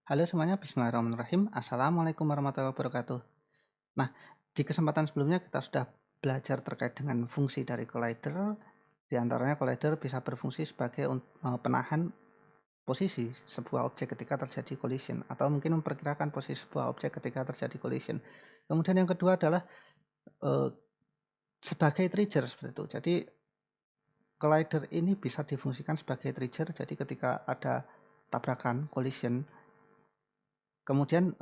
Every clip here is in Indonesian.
Halo semuanya, bismillahirrahmanirrahim. Assalamualaikum warahmatullahi wabarakatuh. Nah, di kesempatan sebelumnya kita sudah belajar terkait dengan fungsi dari collider. Di antaranya collider bisa berfungsi sebagai penahan posisi sebuah objek ketika terjadi collision atau mungkin memperkirakan posisi sebuah objek ketika terjadi collision. Kemudian yang kedua adalah eh, sebagai trigger seperti itu. Jadi collider ini bisa difungsikan sebagai trigger. Jadi ketika ada tabrakan collision, kemudian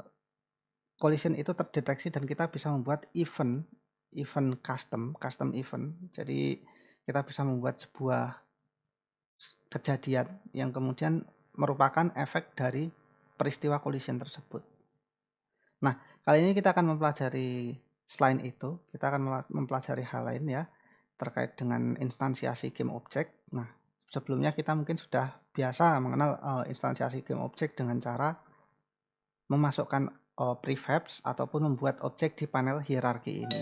collision itu terdeteksi dan kita bisa membuat event custom event. Jadi kita bisa membuat sebuah kejadian yang kemudian merupakan efek dari peristiwa collision tersebut. Nah, kali ini kita akan mempelajari selain itu, kita akan mempelajari hal lain ya terkait dengan instansiasi game object. Nah, sebelumnya kita mungkin sudah biasa mengenal instansiasi game object dengan cara memasukkan prefabs ataupun membuat objek di panel hierarki ini.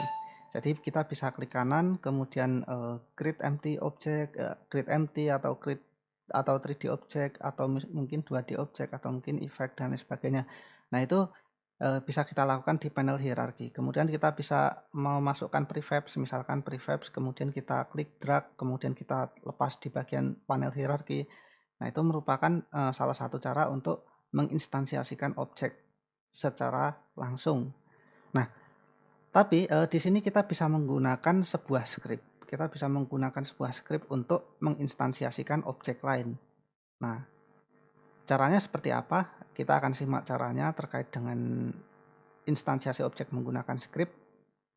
Jadi kita bisa klik kanan, kemudian create empty object, create empty atau create atau 3D object atau mungkin 2D object atau mungkin effect dan lain sebagainya. Nah, itu bisa kita lakukan di panel hierarki. Kemudian kita bisa memasukkan prefabs, misalkan prefabs, kemudian kita klik drag, kemudian kita lepas di bagian panel hierarki. Nah, itu merupakan salah satu cara untuk menginstansiasikan objek secara langsung. Nah, tapi di sini kita bisa menggunakan sebuah script. Kita bisa menggunakan sebuah script untuk menginstansiasikan objek lain. Nah, caranya seperti apa? Kita akan simak caranya terkait dengan instansiasi objek menggunakan script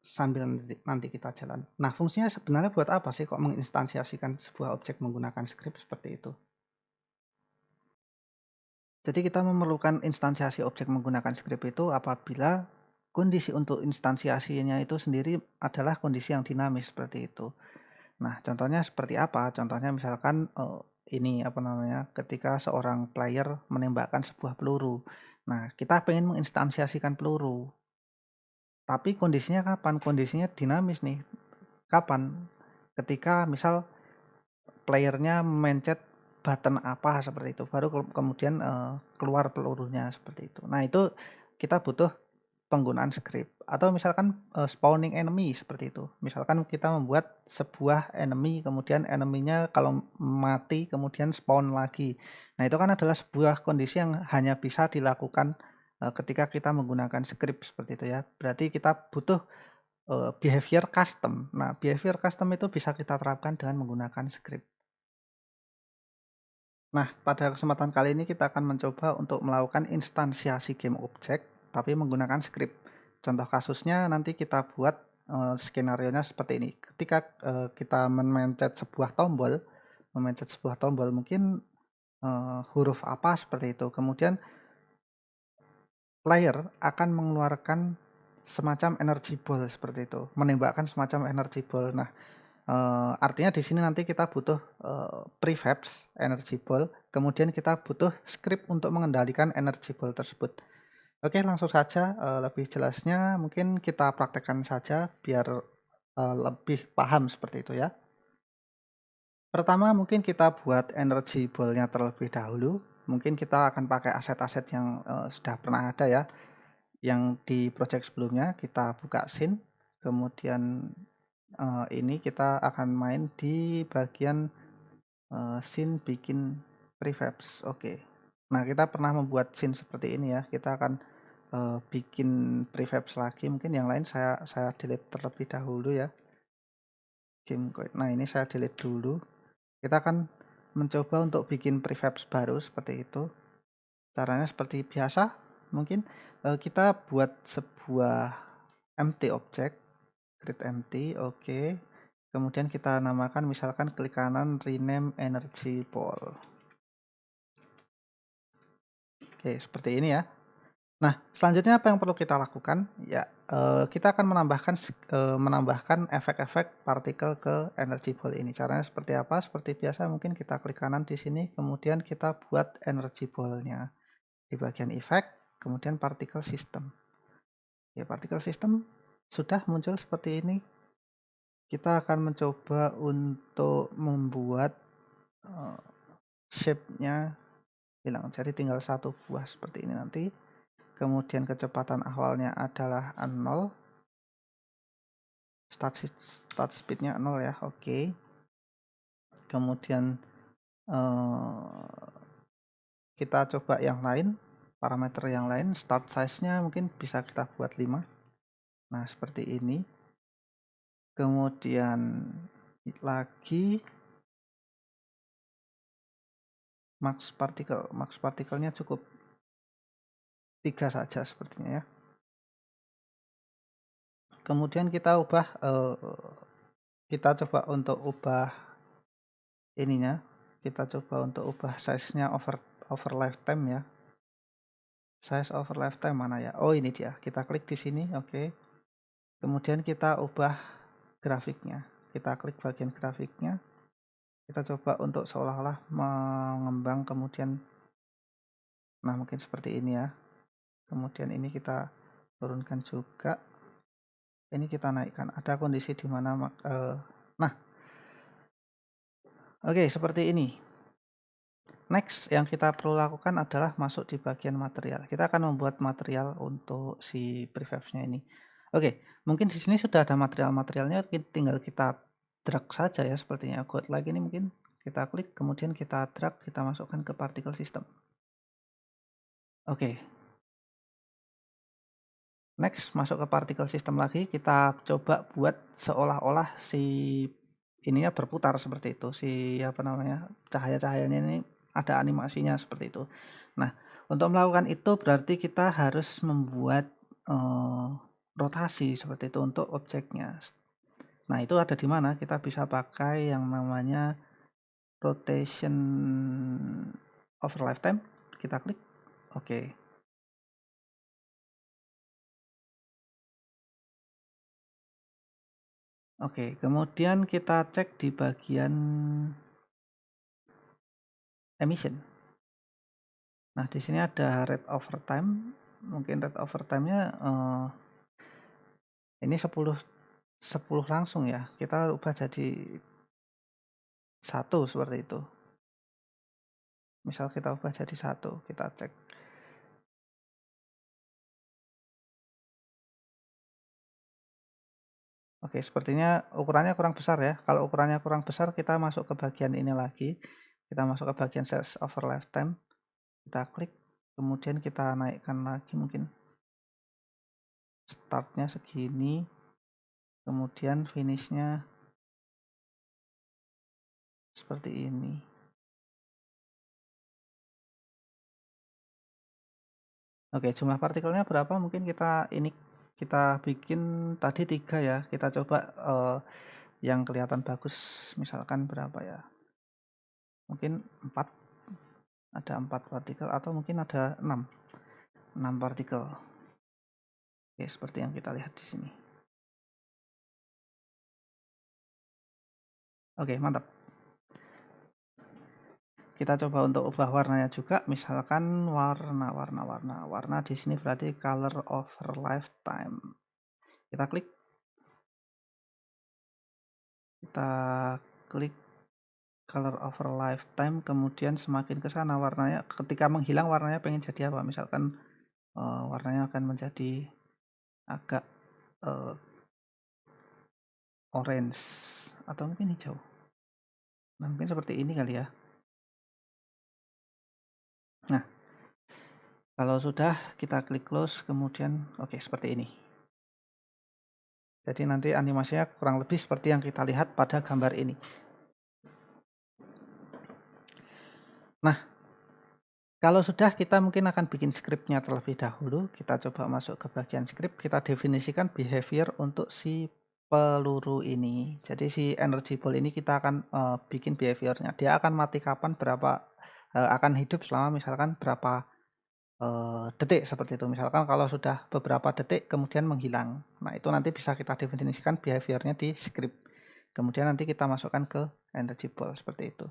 sambil nanti kita jalan. Nah, fungsinya sebenarnya buat apa sih kok menginstansiasikan sebuah objek menggunakan script seperti itu? Jadi kita memerlukan instansiasi objek menggunakan script itu apabila kondisi untuk instansiasinya itu sendiri adalah kondisi yang dinamis seperti itu. Nah, contohnya seperti apa? Contohnya misalkan ini apa namanya? Ketika seorang player menembakkan sebuah peluru. Nah, kita pengen menginstansiasikan peluru. Tapi kondisinya kapan? Kondisinya dinamis nih. Kapan? Ketika misal playernya mencet button apa seperti itu, baru kemudian keluar pelurunya seperti itu. Nah, itu kita butuh penggunaan script atau misalkan spawning enemy seperti itu. Misalkan kita membuat sebuah enemy, kemudian enemy-nya kalau mati kemudian spawn lagi. Nah, itu kan adalah sebuah kondisi yang hanya bisa dilakukan ketika kita menggunakan script seperti itu ya. Berarti kita butuh behavior custom. Nah, behavior custom itu bisa kita terapkan dengan menggunakan script. Nah, pada kesempatan kali ini kita akan mencoba untuk melakukan instansiasi game object tapi menggunakan script. Contoh kasusnya nanti kita buat skenario-nya seperti ini. Ketika kita memencet sebuah tombol mungkin huruf apa seperti itu. Kemudian player akan mengeluarkan semacam energy ball seperti itu, menembakkan semacam energy ball. Nah, artinya di sini nanti kita butuh prefabs energy ball, kemudian kita butuh script untuk mengendalikan energy ball tersebut. Oke, langsung saja lebih jelasnya mungkin kita praktekkan saja biar lebih paham seperti itu ya. Pertama mungkin kita buat energy ball-nya terlebih dahulu. Mungkin kita akan pakai aset-aset yang sudah pernah ada ya. Yang di project sebelumnya kita buka scene, kemudian ini kita akan main di bagian scene bikin prefabs. Oke. Nah, kita pernah membuat scene seperti ini ya. Kita akan bikin prefabs lagi. Mungkin yang lain saya delete terlebih dahulu ya. Nah, ini saya delete dulu. Kita akan mencoba untuk bikin prefabs baru seperti itu. Caranya seperti biasa. Mungkin kita buat sebuah empty object, create empty, oke. Kemudian kita namakan misalkan klik kanan rename energy ball. Oke, seperti ini ya. Nah, selanjutnya apa yang perlu kita lakukan? Ya, kita akan menambahkan efek-efek partikel ke energy ball ini. Caranya seperti apa? Seperti biasa mungkin kita klik kanan di sini, kemudian kita buat energy ball-nya. Di bagian efek, kemudian particle system. Ya, particle system sudah muncul seperti ini. Kita akan mencoba untuk membuat shape-nya. hilang. Jadi tinggal 1 buah seperti ini nanti. Kemudian kecepatan awalnya adalah 0. Start speed-nya 0 ya. Oke. Kemudian kita coba yang lain, parameter yang lain. Start size-nya mungkin bisa kita buat 5. Nah, seperti ini. Kemudian lagi max partikelnya cukup 3 saja sepertinya ya. Kemudian kita coba untuk ubah ininya, kita coba untuk ubah size-nya over lifetime ya. Size over lifetime mana ya? Oh, ini dia. Kita klik di sini, oke. Kemudian kita ubah grafiknya. Kita klik bagian grafiknya. Kita coba untuk seolah-olah mengembang, kemudian nah mungkin seperti ini ya. Kemudian ini kita turunkan juga. Ini kita naikkan. Ada kondisi di mana nah. Oke, seperti ini. Next yang kita perlu lakukan adalah masuk di bagian material. Kita akan membuat material untuk si prefabs-nya ini. Oke, mungkin di sini sudah ada material-materialnya, tinggal kita drag saja ya sepertinya. God-like ini mungkin kita klik, kemudian kita drag, kita masukkan ke particle system. Oke. Next, masuk ke particle system lagi, kita coba buat seolah-olah si ininya berputar seperti itu. Si apa namanya? Cahaya-cahayanya ini ada animasinya seperti itu. Nah, untuk melakukan itu berarti kita harus membuat rotasi seperti itu untuk objeknya. Nah, itu ada di mana? Kita bisa pakai yang namanya rotation over lifetime. Kita klik. Oke. Oke, kemudian kita cek di bagian emission. Nah, di sini ada rate over time. Mungkin rate over time-nya ini 10 langsung ya. Kita ubah jadi 1 seperti itu. Misal kita ubah jadi 1, kita cek. Oke, sepertinya ukurannya kurang besar ya. Kalau ukurannya kurang besar, kita masuk ke bagian ini lagi. Kita masuk ke bagian size over lifetime. Kita klik, kemudian kita naikkan lagi mungkin. Startnya segini, kemudian finishnya seperti ini. Oke, jumlah partikelnya berapa? Mungkin kita bikin tadi 3 ya. Kita coba yang kelihatan bagus misalkan berapa ya? Mungkin 4. Ada 4 partikel atau mungkin ada 6. 6 partikel. Oke, seperti yang kita lihat di sini. Oke, mantap. Kita coba untuk ubah warnanya juga, misalkan warna di sini berarti color over lifetime. Kita klik color over lifetime, kemudian semakin ke sana warnanya, ketika menghilang warnanya pengen jadi apa? Misalkan warnanya akan menjadi agak orange atau mungkin hijau. Nah, mungkin seperti ini kali ya. Nah, kalau sudah kita klik close, kemudian oke, seperti ini. Jadi nanti animasinya kurang lebih seperti yang kita lihat pada gambar ini. Nah, kalau sudah, kita mungkin akan bikin scriptnya terlebih dahulu. Kita coba masuk ke bagian script, kita definisikan behavior untuk si peluru ini. Jadi si energy ball ini kita akan bikin behaviornya. Dia akan mati kapan, akan hidup selama misalkan berapa detik seperti itu. Misalkan kalau sudah beberapa detik kemudian menghilang. Nah, itu nanti bisa kita definisikan behaviornya di script. Kemudian nanti kita masukkan ke energy ball seperti itu.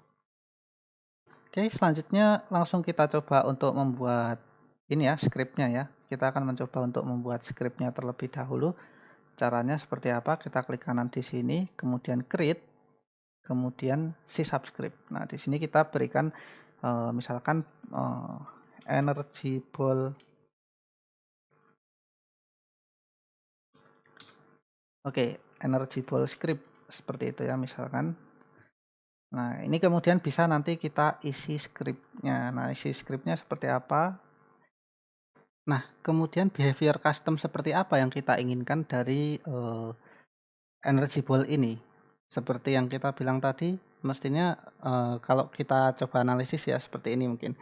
Oke, selanjutnya langsung kita coba untuk membuat ini ya, scriptnya ya. Kita akan mencoba untuk membuat scriptnya terlebih dahulu. Caranya seperti apa? Kita klik kanan di sini, kemudian create, kemudian si subscript. Nah, di sini kita berikan Misalkan energy ball. Oke, energy ball script seperti itu ya misalkan. Nah, ini kemudian bisa nanti kita isi scriptnya. Nah, isi scriptnya seperti apa? Nah, kemudian behavior custom seperti apa yang kita inginkan dari energy ball ini? Seperti yang kita bilang tadi, mestinya kalau kita coba analisis ya seperti ini mungkin.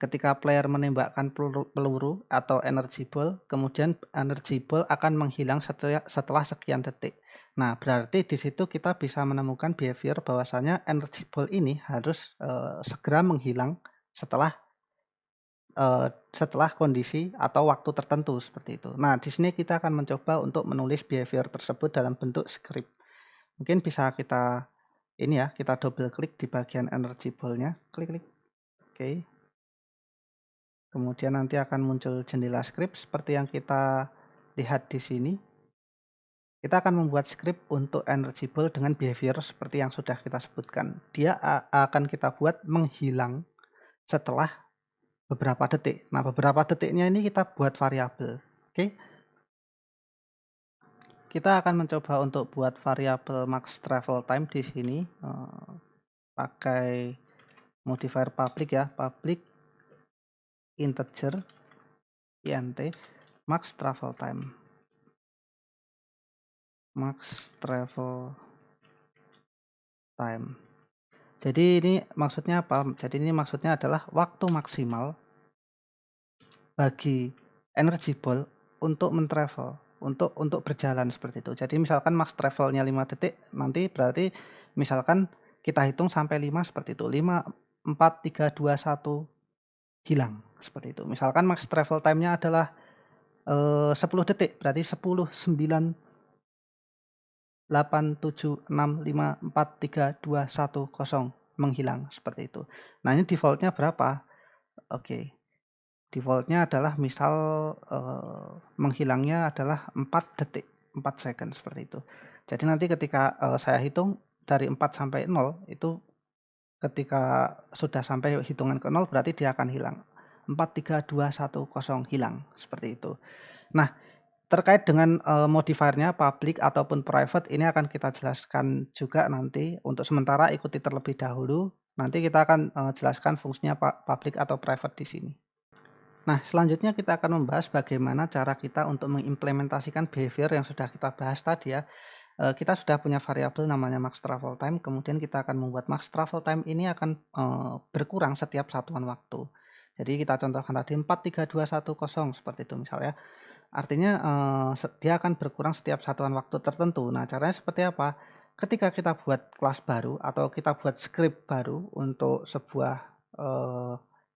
Ketika player menembakkan peluru atau energy ball, kemudian energy ball akan menghilang setelah sekian detik. Nah, berarti di situ kita bisa menemukan behavior bahwasanya energy ball ini harus segera menghilang setelah kondisi atau waktu tertentu seperti itu. Nah, di sini kita akan mencoba untuk menulis behavior tersebut dalam bentuk script. Mungkin bisa kita ini ya, kita double klik di bagian energy ball-nya, klik-klik. Oke. Kemudian nanti akan muncul jendela script seperti yang kita lihat di sini. Kita akan membuat script untuk energy ball dengan behavior seperti yang sudah kita sebutkan. Dia akan kita buat menghilang setelah beberapa detik. Nah, beberapa detiknya ini kita buat variabel. Oke. Kita akan mencoba untuk buat variabel max travel time di sini pakai modifier public ya, public integer int max travel time. Max travel time. Jadi ini maksudnya apa? Jadi ini maksudnya adalah waktu maksimal bagi energy ball untuk mentravel, untuk berjalan seperti itu. Jadi misalkan max travelnya 5 detik, nanti berarti misalkan kita hitung sampai 5 seperti itu. 5, 4, 3, 2, 1 hilang seperti itu. Misalkan max travel time-nya adalah 10 detik, berarti 10, 9, 8, 7, 6, 5, 4, 3, 2, 1, 0 menghilang seperti itu. Nah, ini defaultnya berapa? Oke. Defaultnya adalah misal menghilangnya adalah 4 detik, 4 second seperti itu. Jadi nanti ketika saya hitung dari 4 sampai 0 itu ketika sudah sampai hitungan ke 0 berarti dia akan hilang. 4, 3, 2, 1, 0 hilang seperti itu. Nah, terkait dengan modifiernya public ataupun private ini akan kita jelaskan juga nanti. Untuk sementara ikuti terlebih dahulu. Nanti kita akan jelaskan fungsinya public atau private di sini. Nah, selanjutnya kita akan membahas bagaimana cara kita untuk mengimplementasikan behavior yang sudah kita bahas tadi ya. Kita sudah punya variabel namanya max travel time, kemudian kita akan membuat max travel time ini akan berkurang setiap satuan waktu. Jadi kita contohkan tadi 4, 3, 2, 1, 0 seperti itu misalnya. Artinya dia akan berkurang setiap satuan waktu tertentu. Nah, caranya seperti apa? Ketika kita buat kelas baru atau kita buat script baru untuk sebuah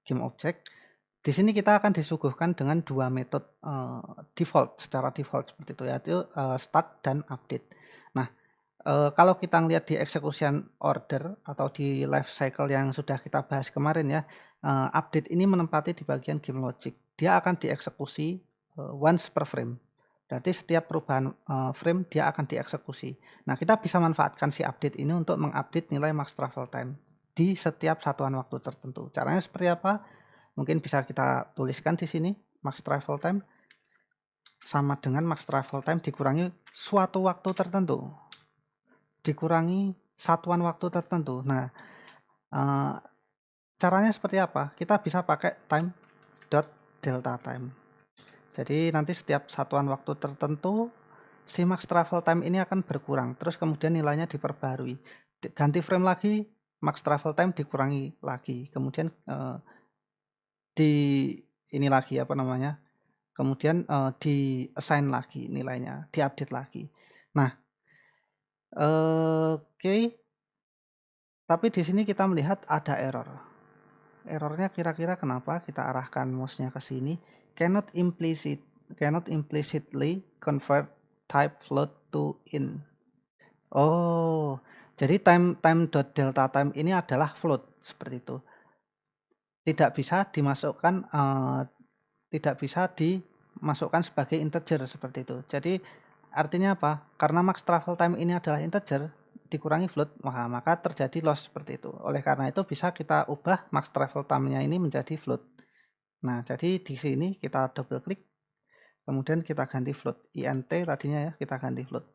game object, di sini kita akan disuguhkan dengan dua metode default, secara default seperti itu, yaitu start dan update. Nah, kalau kita lihat di execution order atau di life cycle yang sudah kita bahas kemarin ya, update ini menempati di bagian game logic. Dia akan dieksekusi once per frame. Berarti setiap perubahan frame dia akan dieksekusi. Nah, kita bisa manfaatkan si update ini untuk mengupdate nilai max travel time di setiap satuan waktu tertentu. Caranya seperti apa? Mungkin bisa kita tuliskan di sini, max travel time sama dengan max travel time dikurangi suatu waktu tertentu. Dikurangi satuan waktu tertentu. Nah, caranya seperti apa? Kita bisa pakai time dot delta time. Jadi nanti setiap satuan waktu tertentu si max travel time ini akan berkurang. Terus kemudian nilainya diperbarui. Ganti frame lagi, max travel time dikurangi lagi. Kemudian di ini lagi apa namanya? Kemudian di assign lagi nilainya, diupdate lagi. Nah, oke. Tapi di sini kita melihat ada error. Errornya kira-kira kenapa? Kita arahkan mouse-nya ke sini. Cannot implicitly convert type float to int. Oh, jadi time.delta time ini adalah float seperti itu. Tidak bisa dimasukkan sebagai integer seperti itu. Jadi artinya apa? Karena max travel time ini adalah integer, dikurangi float, maka terjadi loss seperti itu. Oleh karena itu bisa kita ubah max travel time-nya ini menjadi float. Nah, jadi di sini kita double klik, kemudian kita ganti float. INT tadinya ya, kita ganti float.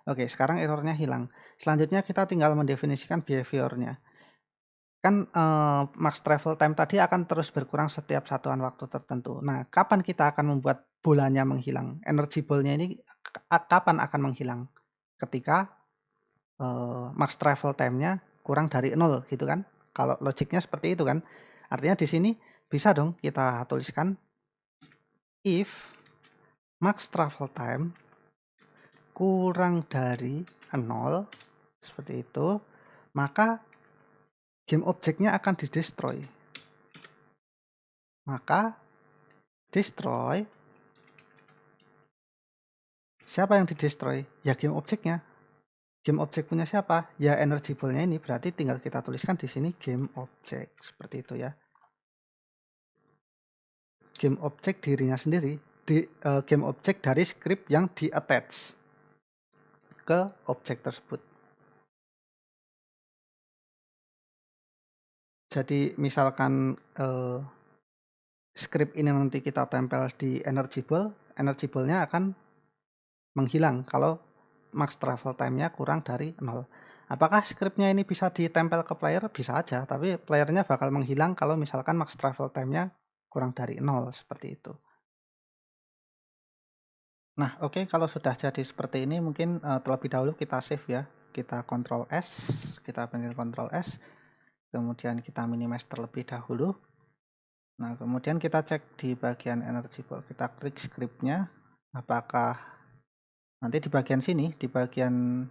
Oke, sekarang errornya hilang. Selanjutnya kita tinggal mendefinisikan behaviornya. Kan max travel time tadi akan terus berkurang setiap satuan waktu tertentu. Nah, kapan kita akan membuat bolanya menghilang? Energy ball-nya ini kapan akan menghilang? Ketika max travel time-nya kurang dari 0 gitu kan. Kalau logiknya seperti itu kan. Artinya di sini bisa dong kita tuliskan if max travel time kurang dari 0 seperti itu, maka game objeknya akan di-destroy. Maka destroy, siapa yang di-destroy? Ya game objeknya. Game objek punya siapa? Ya energy ball-nya ini, berarti tinggal kita tuliskan di sini game objek seperti itu ya. Game objek dirinya sendiri, game objek dari script yang di-attach ke objek tersebut. Jadi misalkan script ini nanti kita tempel di energy ball-nya akan menghilang kalau max travel time-nya kurang dari 0. Apakah scriptnya ini bisa ditempel ke player? Bisa aja, tapi playernya bakal menghilang kalau misalkan max travel time-nya kurang dari 0, seperti itu. Nah, oke, kalau sudah jadi seperti ini mungkin terlebih dahulu kita save ya. Kita Ctrl S, kita pencet Ctrl S, kemudian kita minimize terlebih dahulu. Nah, kemudian kita cek di bagian energy ball, kita klik scriptnya, apakah nanti di bagian sini, di bagian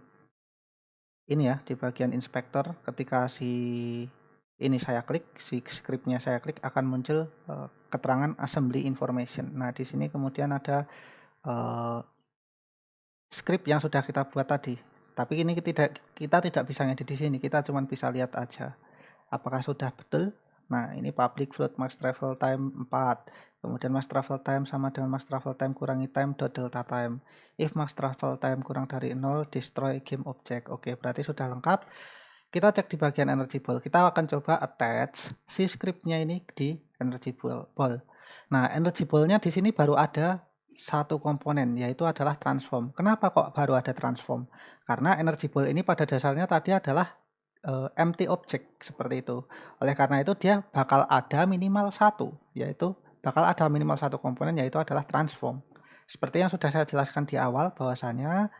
ini ya, di bagian inspektor, ketika ini saya klik, si scriptnya saya klik, akan muncul keterangan assembly information. Nah, di sini kemudian ada script yang sudah kita buat tadi. Tapi ini kita tidak bisa ngedit di sini, kita cuma bisa lihat aja. Apakah sudah betul? Nah, ini public float max travel time 4. Kemudian max travel time sama dengan max travel time kurangi time dot delta time. If max travel time kurang dari 0, destroy game object. Oke, berarti sudah lengkap. Kita cek di bagian energy ball. Kita akan coba attach si scriptnya ini di energy ball. Nah, energy ball-nya di sini baru ada satu komponen, yaitu adalah transform. Kenapa kok baru ada transform? Karena energy ball ini pada dasarnya tadi adalah empty object seperti itu. Oleh karena itu dia bakal ada minimal satu, yaitu bakal ada minimal satu komponen, yaitu adalah transform. Seperti yang sudah saya jelaskan di awal, bahwasanya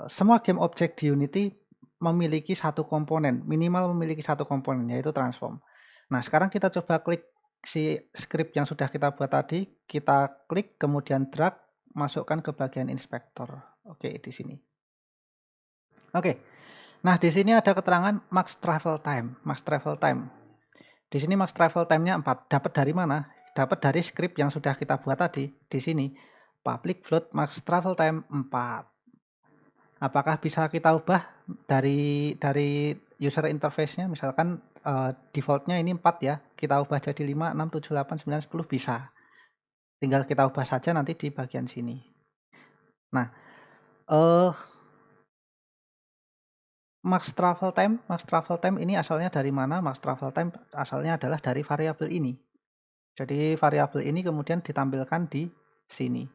semua game object di Unity memiliki satu komponen, minimal memiliki satu komponen, yaitu transform. Nah, sekarang kita coba klik si script yang sudah kita buat tadi, kita klik kemudian drag, masukkan ke bagian inspektor. Oke, di sini. Oke. Nah, di sini ada keterangan max travel time. Max travel time. Di sini max travel time-nya 4. Dapat dari mana? Dapat dari script yang sudah kita buat tadi. Di sini public float max travel time 4. Apakah bisa kita ubah dari user interface-nya? Misalkan default-nya ini 4 ya. Kita ubah jadi 5, 6, 7, 8, 9, 10 bisa. Tinggal kita ubah saja nanti di bagian sini. Nah, max travel time ini asalnya dari mana? Max travel time asalnya adalah dari variabel ini. Jadi variabel ini kemudian ditampilkan di sini.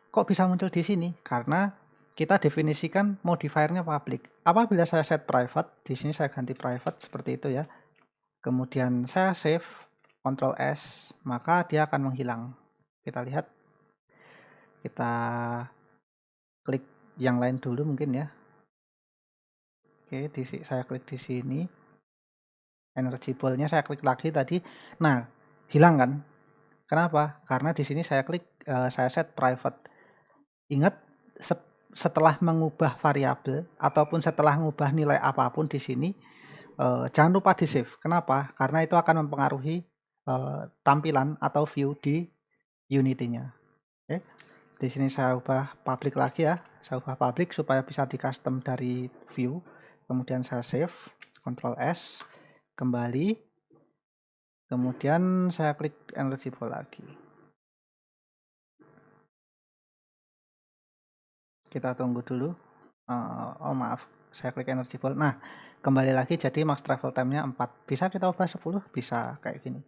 Kok bisa muncul di sini? Karena kita definisikan modifiernya public. Apabila saya set private, di sini saya ganti private seperti itu ya. Kemudian saya save, Ctrl S, maka dia akan menghilang. Kita lihat. Kita klik yang lain dulu mungkin ya. Oke, saya klik di sini. Energy ball-nya saya klik lagi tadi. Nah, hilang kan? Kenapa? Karena di sini saya klik, saya set private. Ingat, setelah mengubah variabel ataupun setelah mengubah nilai apapun di sini, jangan lupa di save. Kenapa? Karena itu akan mempengaruhi tampilan atau view di Unity-nya. Oke. Di sini saya ubah public lagi ya. Saya ubah public supaya bisa di custom dari view. Kemudian saya save, Ctrl S, kembali. Kemudian saya klik energy ball lagi. Kita tunggu dulu. Oh maaf, saya klik energy ball. Nah, kembali lagi jadi max travel time-nya 4. Bisa kita ubah 10? Bisa kayak gini.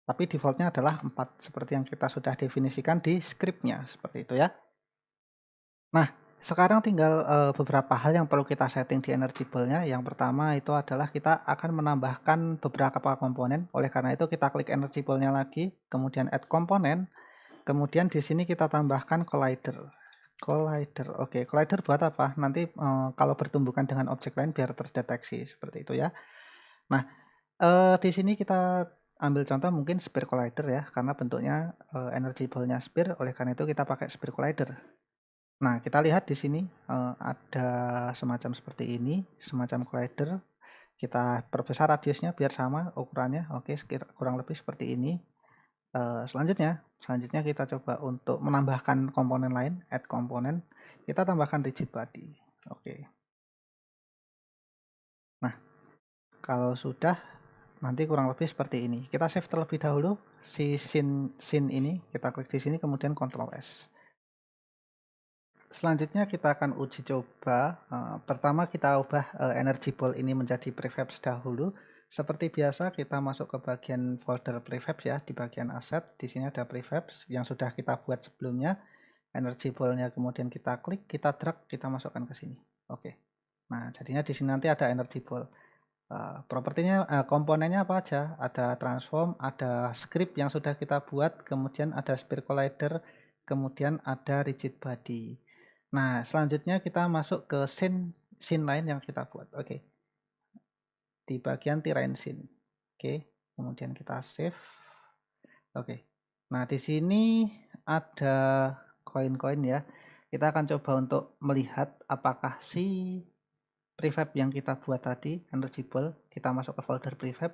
Tapi defaultnya adalah 4 seperti yang kita sudah definisikan di scriptnya seperti itu ya. Nah, sekarang tinggal beberapa hal yang perlu kita setting di energy ball-nya. Yang pertama itu adalah kita akan menambahkan beberapa komponen. Oleh karena itu kita klik energy ball-nya lagi, kemudian add komponen. Kemudian di sini kita tambahkan collider. Oke, collider buat apa? Nanti kalau bertumbukan dengan objek lain biar terdeteksi seperti itu ya. Nah, di sini kita ambil contoh mungkin Sphere Collider ya, karena bentuknya energy ball-nya sphere, oleh karena itu kita pakai Sphere Collider. Nah, kita lihat di sini ada semacam seperti ini, semacam collider. Kita perbesar radiusnya biar sama ukurannya. Oke, kurang lebih seperti ini. Selanjutnya kita coba untuk menambahkan komponen lain, add komponen. Kita tambahkan rigid body. Oke. Nah, kalau sudah nanti kurang lebih seperti ini. Kita save terlebih dahulu si scene ini, kita klik di sini kemudian Ctrl S. Selanjutnya kita akan uji coba. Pertama kita ubah energy ball ini menjadi prefabs dahulu. Seperti biasa kita masuk ke bagian folder prefabs ya, di bagian aset. Di sini ada prefabs yang sudah kita buat sebelumnya. Energy ball-nya kemudian kita klik, kita drag, kita masukkan ke sini. Oke. Nah, jadinya di sini nanti ada energy ball. Propertinya, komponennya apa aja? Ada transform, ada script yang sudah kita buat, kemudian ada sphere collider, kemudian ada rigid body. Nah, selanjutnya kita masuk ke scene lain yang kita buat. Oke. Di bagian terrain scene. Oke, kemudian kita save. Oke. Nah, di sini ada koin-koin ya. Kita akan coba untuk melihat apakah si prefab yang kita buat tadi, energy ball, kita masuk ke folder prefab,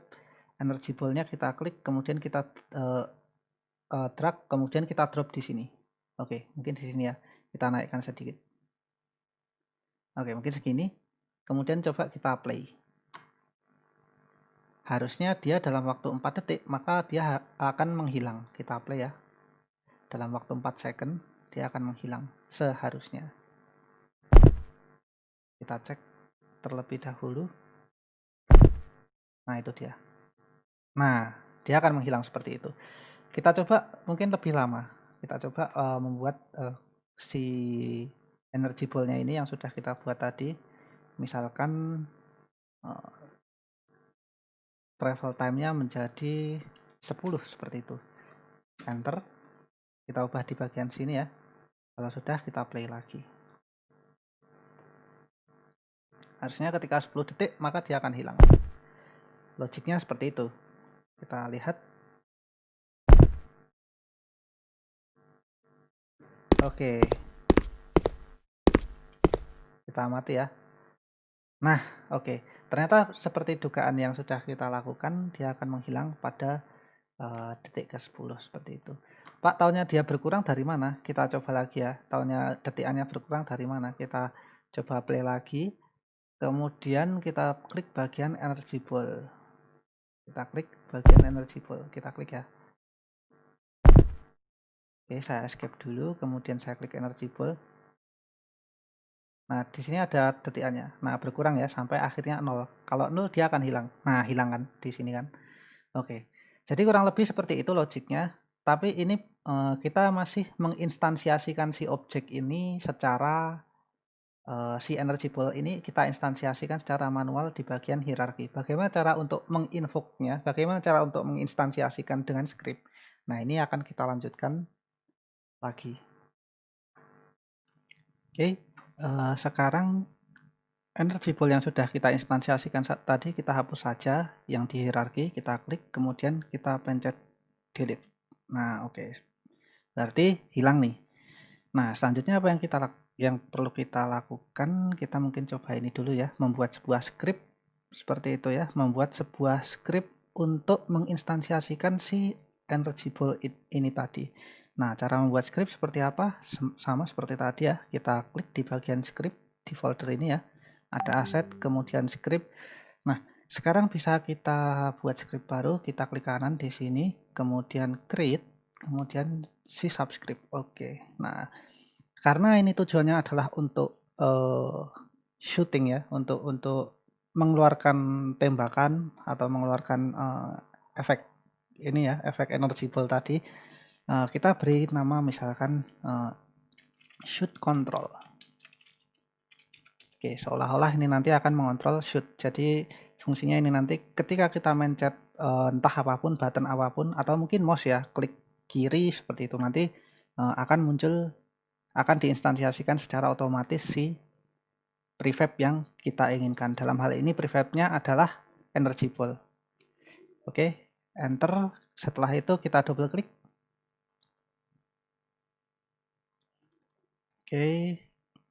energy ball-nya kita klik, kemudian kita drag, kemudian kita drop di sini. Oke, mungkin di sini ya. Kita naikkan sedikit. Oke, mungkin segini. Kemudian coba kita play. Harusnya dia dalam waktu 4 detik, maka dia akan menghilang. Kita play ya. Dalam waktu 4 second, dia akan menghilang. Seharusnya. Kita cek terlebih dahulu. Nah, itu dia. Nah, dia akan menghilang seperti itu. Kita coba mungkin lebih lama. Kita coba membuat si energy ball-nya ini yang sudah kita buat tadi. Misalkan travel time-nya menjadi 10 seperti itu. Enter. Kita ubah di bagian sini ya. Kalau sudah kita play lagi. Harusnya ketika 10 detik maka dia akan hilang. Logiknya seperti itu. Kita lihat. Oke. Kita amati ya. Nah, oke. Ternyata seperti dugaan yang sudah kita lakukan, dia akan menghilang pada detik ke-10 seperti itu. Pak, tahunnya dia berkurang dari mana? Kita coba lagi ya. Tahunnya detikannya berkurang dari mana? Kita coba play lagi. Kemudian kita klik bagian energy ball. Kita klik bagian energy ball. Kita klik ya. Oke, saya escape dulu. Kemudian saya klik energy ball. Nah, di sini ada detikannya. Nah, berkurang ya sampai akhirnya 0. Kalau 0 dia akan hilang. Nah, hilang kan di sini kan. Oke. Jadi kurang lebih seperti itu logiknya. Tapi ini kita masih menginstansiasikan si objek ini secara si energy ball ini kita instansiasikan secara manual di bagian hierarki. Bagaimana cara untuk menginvoke-nya? Bagaimana cara untuk menginstansiasikan dengan script? Nah, ini akan kita lanjutkan lagi. Oke. Sekarang energy ball yang sudah kita instansiasikan tadi kita hapus saja yang di hierarki, kita klik, kemudian kita pencet delete. Nah, oke. Berarti hilang nih. Nah, selanjutnya apa yang perlu kita lakukan? Kita mungkin coba ini dulu ya, membuat sebuah script seperti itu ya, membuat sebuah script untuk menginstansiasikan si energy ball ini tadi. Nah, cara membuat script seperti apa? Sama seperti tadi ya, kita klik di bagian script di folder ini ya. Ada aset, kemudian script. Nah, sekarang bisa kita buat script baru, kita klik kanan di sini, kemudian create, kemudian si subscript. Oke. Nah, karena ini tujuannya adalah untuk shooting ya, untuk mengeluarkan tembakan atau mengeluarkan efek ini ya, efek energy ball tadi, kita beri nama misalkan shoot control. Oke, seolah-olah ini nanti akan mengontrol shoot. Jadi fungsinya ini nanti ketika kita mencet entah apapun, button apapun, atau mungkin mouse ya, klik kiri seperti itu, nanti akan muncul, akan diinstansiasikan secara otomatis si prefab yang kita inginkan. Dalam hal ini prefabnya adalah energy ball. Oke, enter. Setelah itu kita double klik. Oke,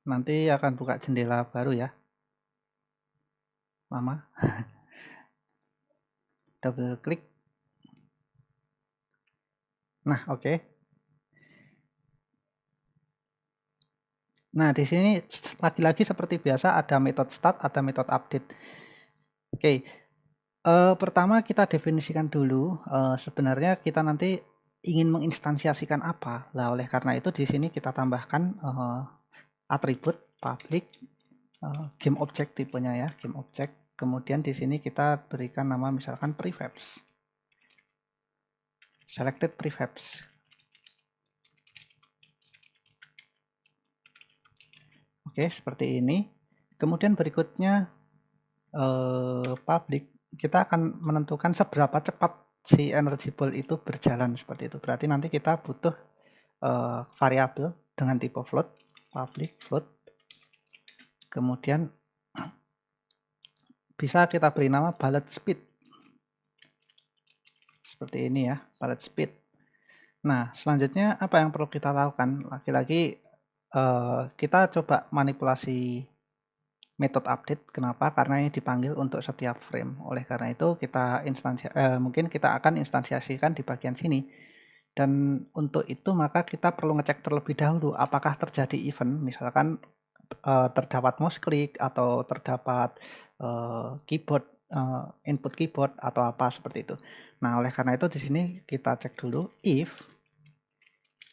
nanti akan buka jendela baru ya. Lama. Double klik. Nah, oke. Nah, di sini lagi-lagi seperti biasa ada metode start, ada metode update. Oke, pertama kita definisikan dulu sebenarnya kita nanti ingin menginstansiasikan apa. Nah, oleh karena itu di sini kita tambahkan atribut public game object tipenya ya, game object. Kemudian di sini kita berikan nama misalkan prefabs. Selected prefabs. Oke, seperti ini. Kemudian berikutnya public, kita akan menentukan seberapa cepat si energy ball itu berjalan seperti itu. Berarti nanti kita butuh variabel dengan tipe float, public float. Kemudian bisa kita beri nama bullet speed. Seperti ini ya, bullet speed. Nah, selanjutnya apa yang perlu kita lakukan? Lagi-lagi kita coba manipulasi metode update. Kenapa? Karena ini dipanggil untuk setiap frame. Oleh karena itu kita mungkin kita akan instansiasikan di bagian sini. Dan untuk itu maka kita perlu ngecek terlebih dahulu apakah terjadi event, misalkan terdapat mouse click atau terdapat keyboard input keyboard atau apa seperti itu. Nah, oleh karena itu di sini kita cek dulu if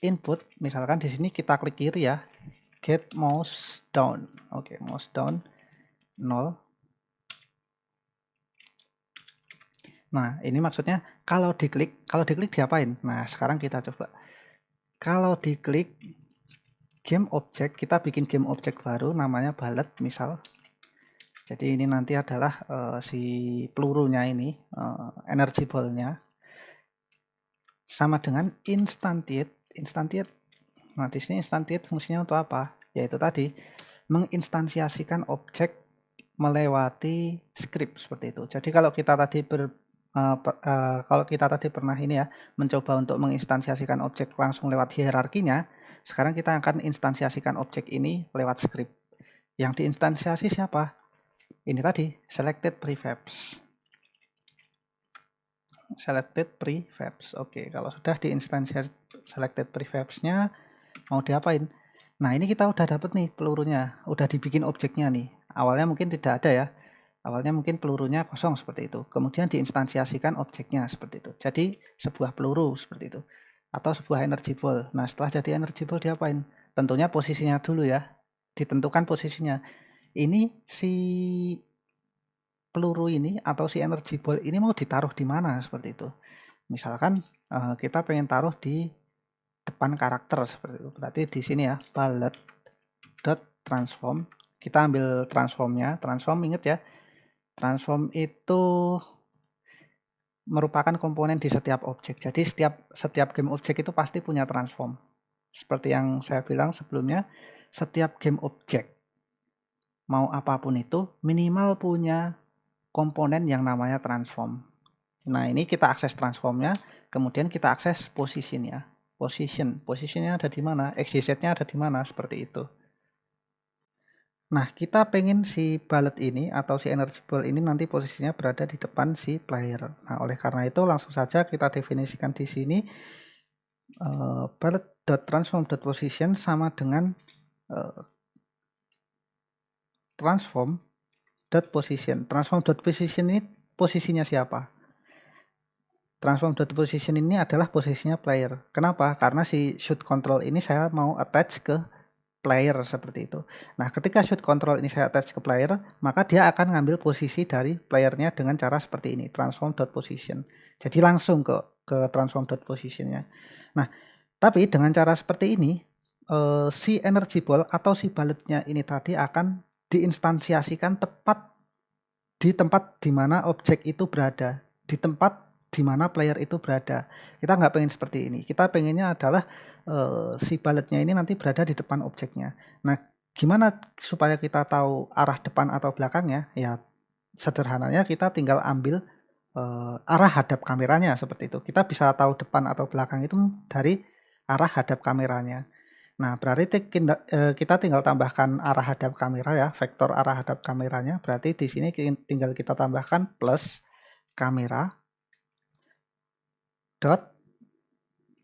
input, misalkan di sini kita klik kiri ya, get mouse down. Oke, mouse down 0. Nah, ini maksudnya kalau diklik diapain? Nah, sekarang kita coba. Kalau diklik game object, kita bikin game object baru namanya bullet misal. Jadi ini nanti adalah si pelurunya ini, energy ball-nya. Sama dengan instantiate. Nah, di sini instantiate fungsinya untuk apa? Yaitu tadi menginstansiasikan objek melewati script seperti itu. Jadi kalau kita tadi pernah ini ya mencoba untuk menginstansiasikan objek langsung lewat hierarkinya, sekarang kita akan instansiasikan objek ini lewat script. Yang diinstansiasi siapa? Ini tadi selected prefabs. Selected prefabs. Oke, kalau sudah diinstansiasi selected prefabs-nya mau diapain? Nah, ini kita udah dapat nih pelurunya, udah dibikin objeknya nih. Awalnya mungkin tidak ada ya. Awalnya mungkin pelurunya kosong seperti itu. Kemudian diinstansiasikan objeknya seperti itu. Jadi sebuah peluru seperti itu. Atau sebuah energy ball. Nah, setelah jadi energy ball diapain? Tentunya posisinya dulu ya. Ditentukan posisinya. Ini si peluru ini atau si energy ball ini mau ditaruh di mana seperti itu. Misalkan kita pengen taruh di depan karakter seperti itu. Berarti di sini ya, bullet.transform. Kita ambil transformnya. Transform, ingat ya. Transform itu merupakan komponen di setiap objek. Jadi setiap game objek itu pasti punya transform. Seperti yang saya bilang sebelumnya, setiap game objek mau apapun itu minimal punya komponen yang namanya transform. Nah, ini kita akses transformnya, kemudian kita akses posisinya. Posisinya ada di mana? XYZ-nya ada di mana? Seperti itu. Nah, kita pengen si bullet ini atau si energy ball ini nanti posisinya berada di depan si player. Nah, oleh karena itu langsung saja kita definisikan di sini bullet.transform.position sama dengan transform.position. Transform.position ini posisinya siapa? Transform.position ini adalah posisinya player. Kenapa? Karena si shoot control ini saya mau attach ke player seperti itu. Nah, ketika shoot control ini saya attach ke player, maka dia akan ngambil posisi dari playernya dengan cara seperti ini, transform.position. Jadi langsung ke transform.positionnya. Nah, tapi dengan cara seperti ini, si energy ball atau si bulletnya ini tadi akan diinstansiasikan tepat di tempat di mana objek itu berada, di tempat di mana player itu berada. Kita nggak pengen seperti ini. Kita pengennya adalah si bulletnya ini nanti berada di depan objeknya. Nah, gimana supaya kita tahu arah depan atau belakangnya? Ya, sederhananya kita tinggal ambil arah hadap kameranya seperti itu. Kita bisa tahu depan atau belakang itu dari arah hadap kameranya. Nah, berarti kita tinggal tambahkan arah hadap kamera ya, vektor arah hadap kameranya. Berarti di sini tinggal kita tambahkan plus kamera dot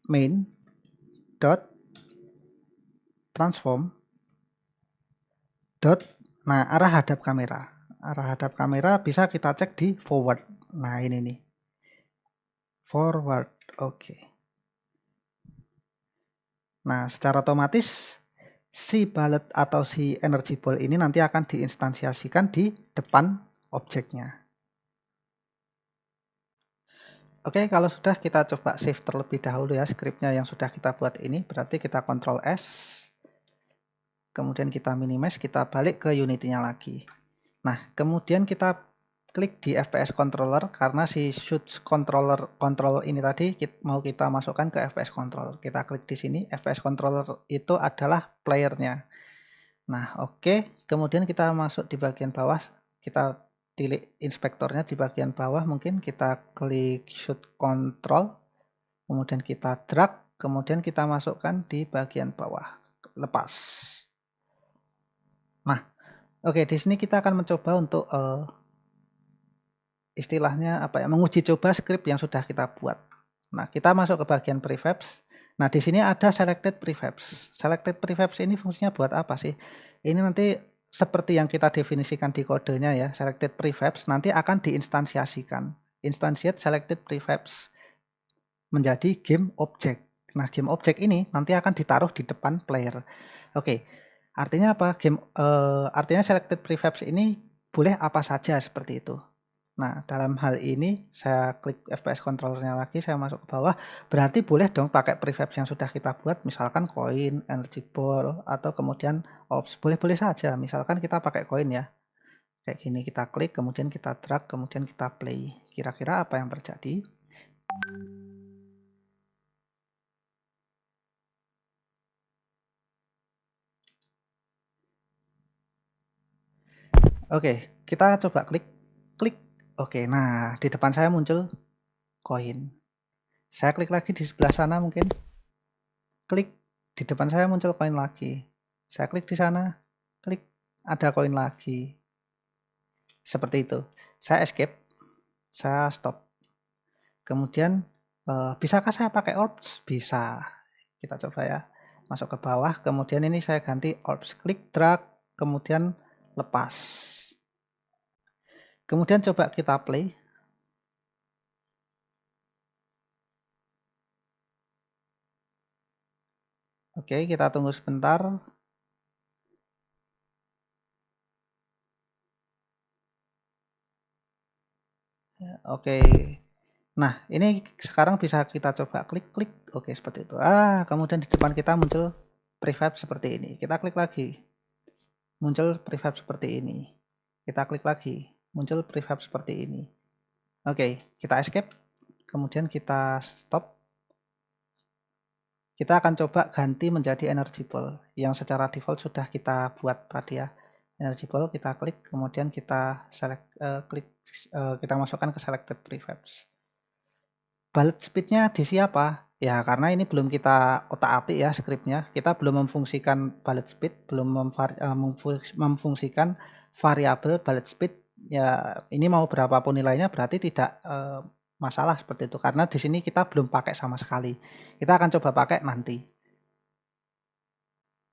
main dot transform dot. Nah, arah hadap kamera. Arah hadap kamera bisa kita cek di forward. Nah, ini nih. Forward. Oke. Nah, secara otomatis si bullet atau si energy ball ini nanti akan diinstansiasikan di depan objeknya. Oke, kalau sudah kita coba save terlebih dahulu ya skripnya yang sudah kita buat ini. Berarti kita Ctrl S, kemudian kita minimize, kita balik ke Unity-nya lagi. Nah, kemudian kita klik di FPS controller karena si shoot control ini tadi mau kita masukkan ke FPS control. Kita klik di sini, FPS controller itu adalah playernya. Nah, oke. Kemudian kita masuk di bagian bawah, kita pilih inspektornya di bagian bawah, mungkin kita klik shoot control, kemudian kita drag, kemudian kita masukkan di bagian bawah, lepas. Nah, oke, di sini kita akan mencoba untuk istilahnya apa ya, menguji coba script yang sudah kita buat. Nah, kita masuk ke bagian prefabs. Nah, di sini ada selected prefabs. Selected prefabs ini fungsinya buat apa sih? Ini nanti seperti yang kita definisikan di kodenya ya, selected prefabs nanti akan diinstansiasikan. Instantiate selected prefabs menjadi game object. Nah, game object ini nanti akan ditaruh di depan player. Oke, artinya apa? Artinya selected prefabs ini boleh apa saja seperti itu. Nah, dalam hal ini saya klik FPS controllernya lagi, saya masuk ke bawah, berarti boleh dong pakai prefabs yang sudah kita buat, misalkan koin, energy ball, atau kemudian ops. Boleh-boleh saja, misalkan kita pakai koin ya. Kayak gini, kita klik, kemudian kita drag, kemudian kita play. Kira-kira apa yang terjadi? Oke, kita coba klik. Klik. Oke, nah di depan saya muncul koin. Saya klik lagi di sebelah sana mungkin. Klik. Di depan saya muncul koin lagi. Saya klik di sana. Klik. Ada koin lagi. Seperti itu. Saya escape. Saya stop. Kemudian, bisakah saya pakai orbs? Bisa. Kita coba ya. Masuk ke bawah. Kemudian ini saya ganti orbs. Klik, drag. Kemudian lepas. Kemudian coba kita play. Oke, kita tunggu sebentar. Oke. Nah, ini sekarang bisa kita coba klik-klik. Oke, seperti itu. Kemudian di depan kita muncul prefab seperti ini. Kita klik lagi. Muncul prefab seperti ini. Kita klik lagi. Muncul prefab seperti ini. Oke, kita escape. Kemudian kita stop. Kita akan coba ganti menjadi energy ball yang secara default sudah kita buat tadi ya. Energy ball kita klik, kemudian kita kita masukkan ke selected prefabs. Bullet speed-nya di siapa? Ya, karena ini belum kita otak-atik ya skripnya. Kita belum memfungsikan bullet speed, belum memfungsikan variabel bullet speed. Ya, ini mau berapapun nilainya berarti tidak masalah seperti itu. Karena di sini kita belum pakai sama sekali. Kita akan coba pakai nanti.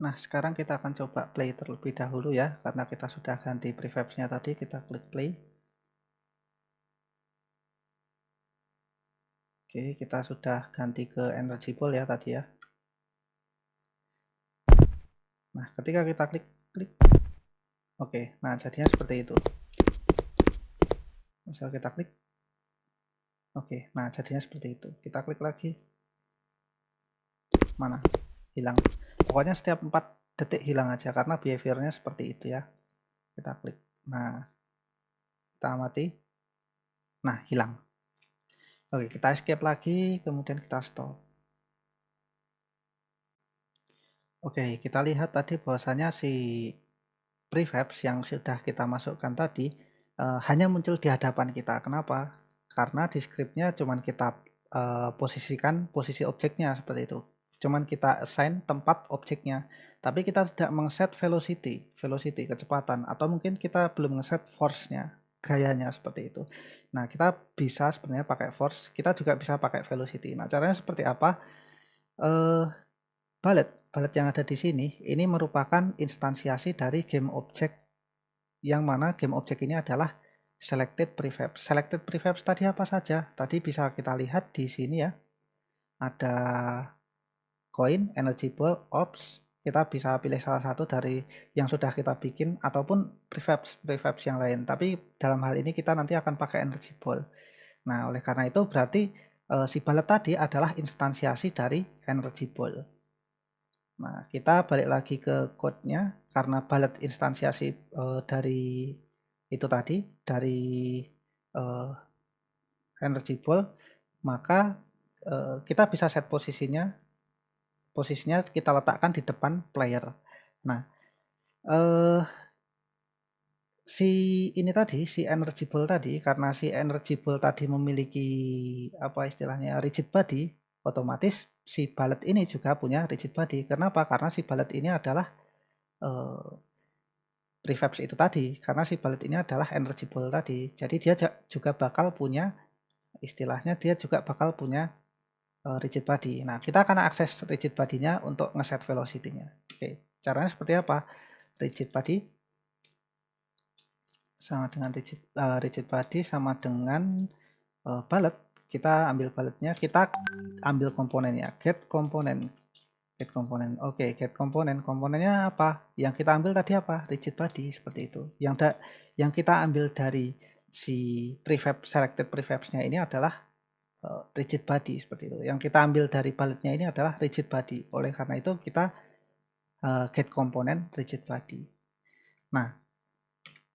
Nah, sekarang kita akan coba play terlebih dahulu ya. Karena kita sudah ganti prefabs-nya tadi, kita klik play. Oke, kita sudah ganti ke energy ball ya tadi ya. Nah, ketika kita klik, oke, nah jadinya seperti itu. Misal kita klik, oke, nah jadinya seperti itu. Kita klik lagi, mana? Hilang. Pokoknya setiap 4 detik hilang aja, karena behaviornya seperti itu ya. Kita klik, nah kita amati, nah hilang. Oke, kita escape lagi, kemudian kita stop. Oke, kita lihat tadi bahwasanya si prefabs yang sudah kita masukkan tadi hanya muncul di hadapan kita. Kenapa? Karena di scriptnya cuman kita posisikan posisi objeknya seperti itu. Cuman kita assign tempat objeknya. Tapi kita tidak mengset velocity kecepatan, atau mungkin kita belum ngeset force-nya, gayanya seperti itu. Nah, kita bisa sebenarnya pakai force, kita juga bisa pakai velocity. Nah, caranya seperti apa? Bullet yang ada di sini ini merupakan instansiasi dari game object, yang mana game object ini adalah selected prefabs. Selected prefabs tadi apa saja? Tadi bisa kita lihat di sini ya. Ada coin, energy ball, orbs. Kita bisa pilih salah satu dari yang sudah kita bikin ataupun prefabs yang lain. Tapi dalam hal ini kita nanti akan pakai energy ball. Nah, oleh karena itu berarti si bullet tadi adalah instansiasi dari energy ball. Nah, kita balik lagi ke code-nya, karena bullet instansiasi dari itu tadi, dari energy ball, maka kita bisa set posisinya kita letakkan di depan player. Nah, si ini tadi, si energy ball tadi, karena si energy ball tadi memiliki apa istilahnya rigid body, otomatis si bullet ini juga punya rigid body. Kenapa? Karena si bullet ini adalah prefabs itu tadi, karena si bullet ini adalah energy ball tadi. Jadi dia juga bakal punya, istilahnya dia juga bakal punya rigid body. Nah, kita akan akses rigid body-nya untuk ngeset velocity-nya. Oke, caranya seperti apa? Rigid body sama dengan rigid body sama dengan bullet. Kita ambil bulletnya, kita ambil komponennya, get komponen. Oke, get komponennya apa? Yang kita ambil tadi apa? Rigid body, seperti itu. Yang kita ambil dari si selected prefabs-nya ini adalah rigid body, seperti itu. Yang kita ambil dari bullet-nya ini adalah rigid body. Oleh karena itu kita get komponen rigid body. Nah,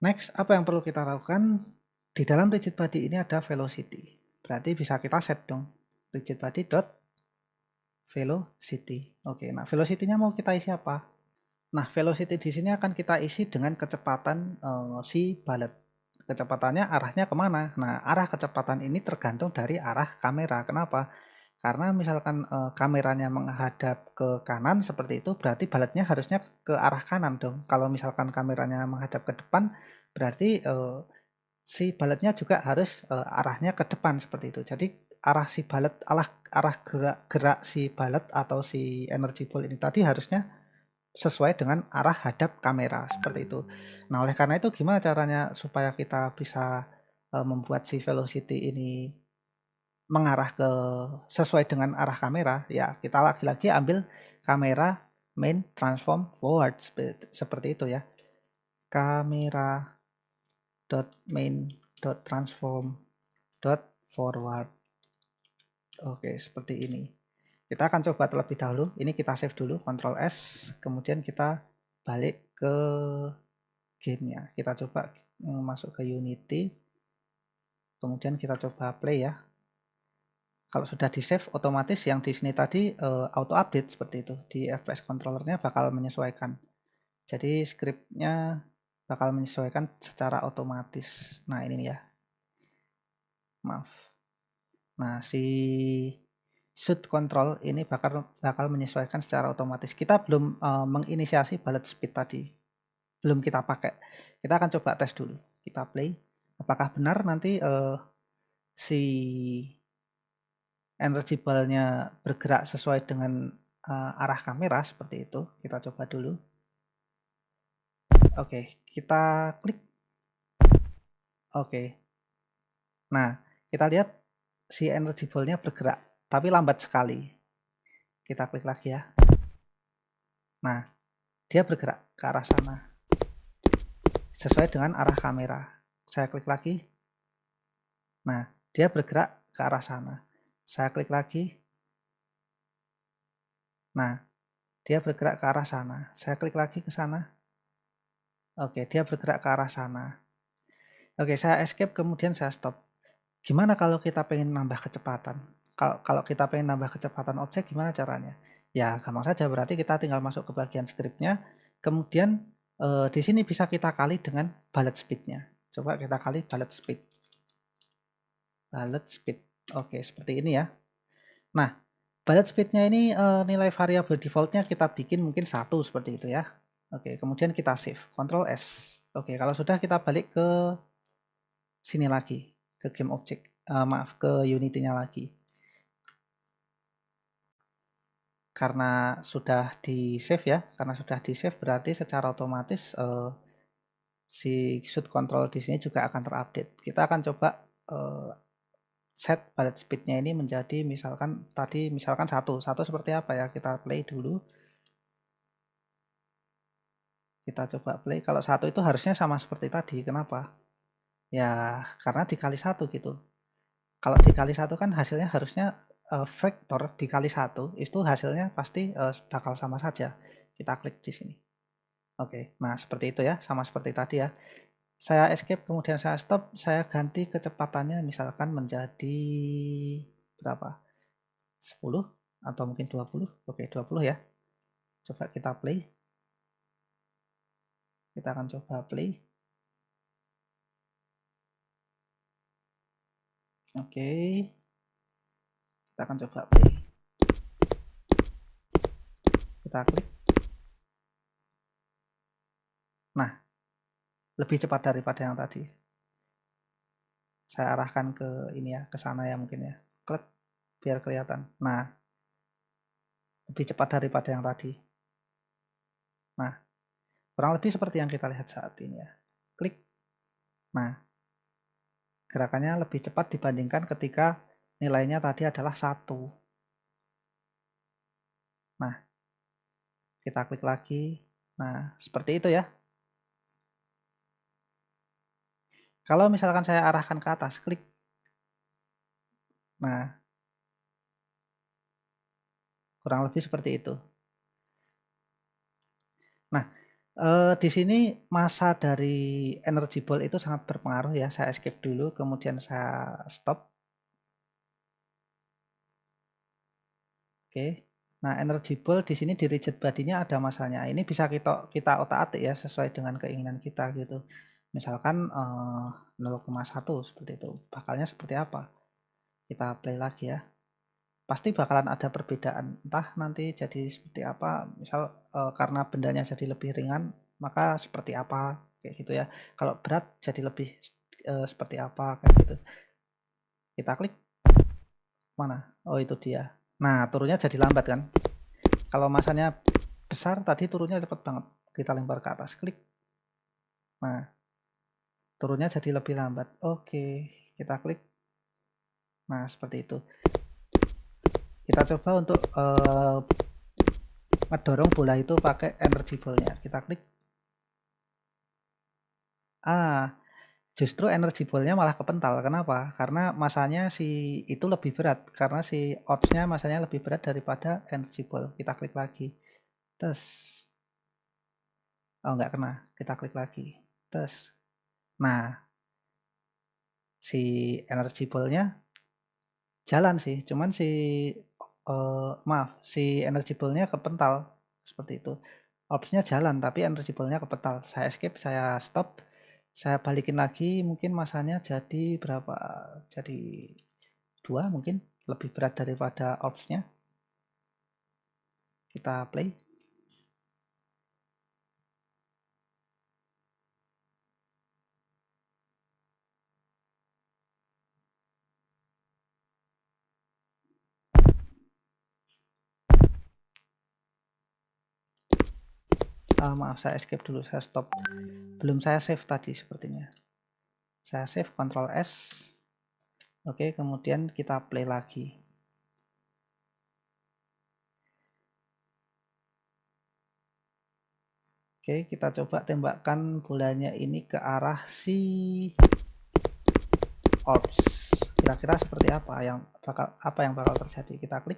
next apa yang perlu kita lakukan? Di dalam rigid body ini ada velocity. Berarti bisa kita set dong. Rigid body dot velocity. Oke, nah velocity-nya mau kita isi apa? Nah, velocity di sini akan kita isi dengan kecepatan si bullet. Kecepatannya arahnya kemana? Nah, arah kecepatan ini tergantung dari arah kamera. Kenapa? Karena misalkan kameranya menghadap ke kanan seperti itu, berarti bulletnya harusnya ke arah kanan dong. Kalau misalkan kameranya menghadap ke depan, berarti si bulletnya juga harus arahnya ke depan seperti itu. Jadi arah si bullet, arah gerak si bullet atau si energy ball ini tadi harusnya sesuai dengan arah hadap kamera seperti itu. Nah, oleh karena itu gimana caranya supaya kita bisa membuat si velocity ini mengarah ke sesuai dengan arah kamera? Ya, kita lagi-lagi ambil kamera main transform forward seperti itu ya. Kamera main transform forward. Oke, seperti ini. Kita akan coba terlebih dahulu. Ini kita save dulu, Ctrl S, kemudian kita balik ke gamenya. Kita coba masuk ke Unity, kemudian kita coba play ya. Kalau sudah di save, otomatis yang di sini tadi auto update seperti itu. Di FPS controllernya bakal menyesuaikan. Jadi scriptnya bakal menyesuaikan secara otomatis. Nah, ini ya. Maaf. Nah, si shoot control ini bakal menyesuaikan secara otomatis. Kita belum menginisiasi bullet speed tadi. Belum kita pakai. Kita akan coba tes dulu. Kita play. Apakah benar nanti si energy ball-nya bergerak sesuai dengan arah kamera seperti itu. Kita coba dulu. Oke, kita klik. Oke. Nah, kita lihat si energy ball-nya bergerak, tapi lambat sekali. Kita klik lagi ya. Nah, dia bergerak ke arah sana sesuai dengan arah kamera. Saya klik lagi. Nah, dia bergerak ke arah sana. Saya klik lagi. Nah, dia bergerak ke arah sana. Saya klik lagi ke sana. Oke, dia bergerak ke arah sana. Oke, saya escape kemudian saya stop. Gimana kalau kita pengen nambah kecepatan? Kalau kita pengen nambah kecepatan objek, gimana caranya? Ya, gampang saja. Berarti kita tinggal masuk ke bagian scriptnya. Kemudian di sini bisa kita kali dengan bullet speed-nya. Coba kita kali bullet speed. Bullet speed. Oke, seperti ini ya. Nah, bullet speed-nya ini nilai variabel default-nya kita bikin mungkin 1 seperti itu ya. Oke, kemudian kita save. Ctrl S. Oke, kalau sudah kita balik ke sini lagi. Ke game object. Maaf, ke Unity-nya lagi. Karena sudah di save ya, karena sudah di save berarti secara otomatis si shoot control di sini juga akan terupdate. Kita akan coba set bullet speed-nya ini menjadi misalkan satu seperti apa ya, kita play dulu. Kita coba play. Kalau 1 itu harusnya sama seperti tadi. Kenapa? Ya karena dikali 1 gitu. Kalau dikali 1 kan hasilnya harusnya vektor dikali 1 itu hasilnya pasti bakal sama saja. Kita klik di sini. Oke, nah seperti itu ya, sama seperti tadi ya. Saya escape, kemudian saya stop, saya ganti kecepatannya misalkan menjadi berapa? 10 atau mungkin 20. Oke, 20 ya. Coba kita play. Kita akan coba play. Oke. Kita akan coba play. Kita klik. Nah, lebih cepat daripada yang tadi. Saya arahkan ke ini ya, ke sana ya mungkin ya. Klik biar kelihatan. Nah, lebih cepat daripada yang tadi. Nah, kurang lebih seperti yang kita lihat saat ini ya. Klik. Nah, gerakannya lebih cepat dibandingkan ketika nilainya tadi adalah 1. Nah, kita klik lagi. Nah, seperti itu ya. Kalau misalkan saya arahkan ke atas, klik. Nah, kurang lebih seperti itu. Nah, di sini masa dari energy ball itu sangat berpengaruh ya. Saya escape dulu, kemudian saya stop. Oke. Nah, energy ball di sini di rigid body-nya ada masanya. Ini bisa kita otak-atik ya sesuai dengan keinginan kita gitu. Misalkan 0,1 seperti itu. Bakalnya seperti apa? Kita play lagi ya. Pasti bakalan ada perbedaan. Entah nanti jadi seperti apa. Misal karena bendanya jadi lebih ringan, maka seperti apa kayak gitu ya. Kalau berat jadi lebih seperti apa kayak gitu. Kita klik. Mana? Oh, itu dia. Nah, turunnya jadi lambat kan? Kalau masanya besar tadi turunnya cepat banget. Kita lempar ke atas, klik. Nah, turunnya jadi lebih lambat. Oke, kita klik. Nah, seperti itu. Kita coba untuk ngedorong bola itu pakai energy ball-nya. Kita klik. Justru energy ball-nya malah kepental. Kenapa? Karena masanya si itu lebih berat. Karena si orbs-nya masanya lebih berat daripada energy ball. Kita klik lagi. Tes. Oh, nggak kena. Kita klik lagi. Tes. Nah, si energy ball-nya jalan sih. Cuman si energy ball-nya kepental. Seperti itu. Orbs-nya jalan, tapi energy ball-nya kepental. Saya escape, saya stop. Saya balikin lagi, mungkin masanya jadi berapa? Jadi 2 mungkin. Lebih berat daripada orbs-nya. Kita play. Maaf, saya escape dulu, saya stop. Belum saya save tadi sepertinya. Saya save, Ctrl S. Oke, kemudian kita play lagi. Oke, kita coba tembakkan bolanya ini ke arah si orbs. Kira-kira seperti apa yang bakal terjadi? Kita klik.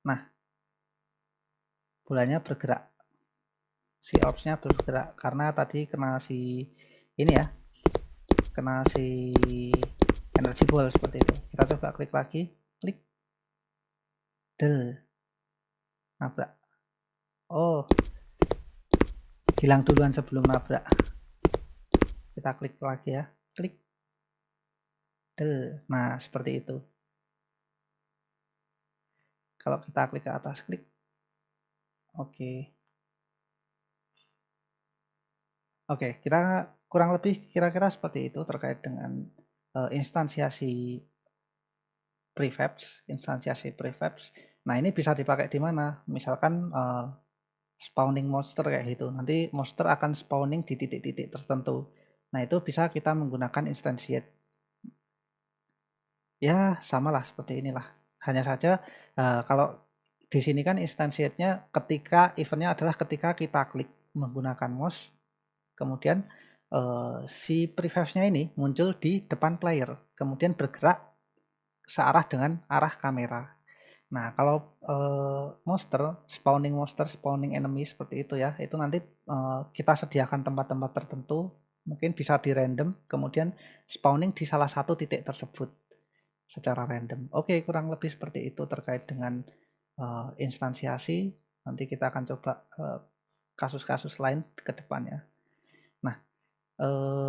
Nah, bolanya bergerak. Si orbs-nya bergerak karena tadi kena si ini ya, kena si energy ball seperti itu. Kita coba klik lagi, klik, del, nabrak. Oh, hilang duluan sebelum nabrak. Kita klik lagi ya, klik, del. Nah, seperti itu. Kalau kita klik ke atas, klik, oke. Oke, kita kurang lebih kira-kira seperti itu terkait dengan instansiasi prefabs. Nah, ini bisa dipakai di mana? Misalkan spawning monster kayak gitu. Nanti monster akan spawning di titik-titik tertentu. Nah, itu bisa kita menggunakan instantiate. Ya, samalah seperti inilah. Hanya saja kalau di sini kan instantiate-nya ketika eventnya adalah ketika kita klik menggunakan mouse, kemudian si prefabs-nya ini muncul di depan player, kemudian bergerak searah dengan arah kamera. Nah, kalau spawning enemy seperti itu ya, itu nanti kita sediakan tempat-tempat tertentu, mungkin bisa di random, kemudian spawning di salah satu titik tersebut secara random. Oke, kurang lebih seperti itu terkait dengan instansiasi. Nanti kita akan coba kasus-kasus lain ke depannya. Nah,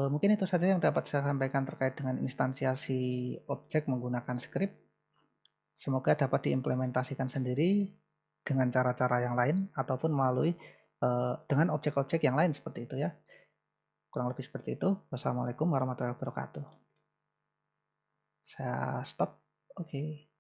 mungkin itu saja yang dapat saya sampaikan terkait dengan instansiasi objek menggunakan script. Semoga dapat diimplementasikan sendiri dengan cara-cara yang lain ataupun melalui dengan objek-objek yang lain seperti itu ya. Kurang lebih seperti itu. Wassalamualaikum warahmatullahi wabarakatuh. Saya stop. Oke.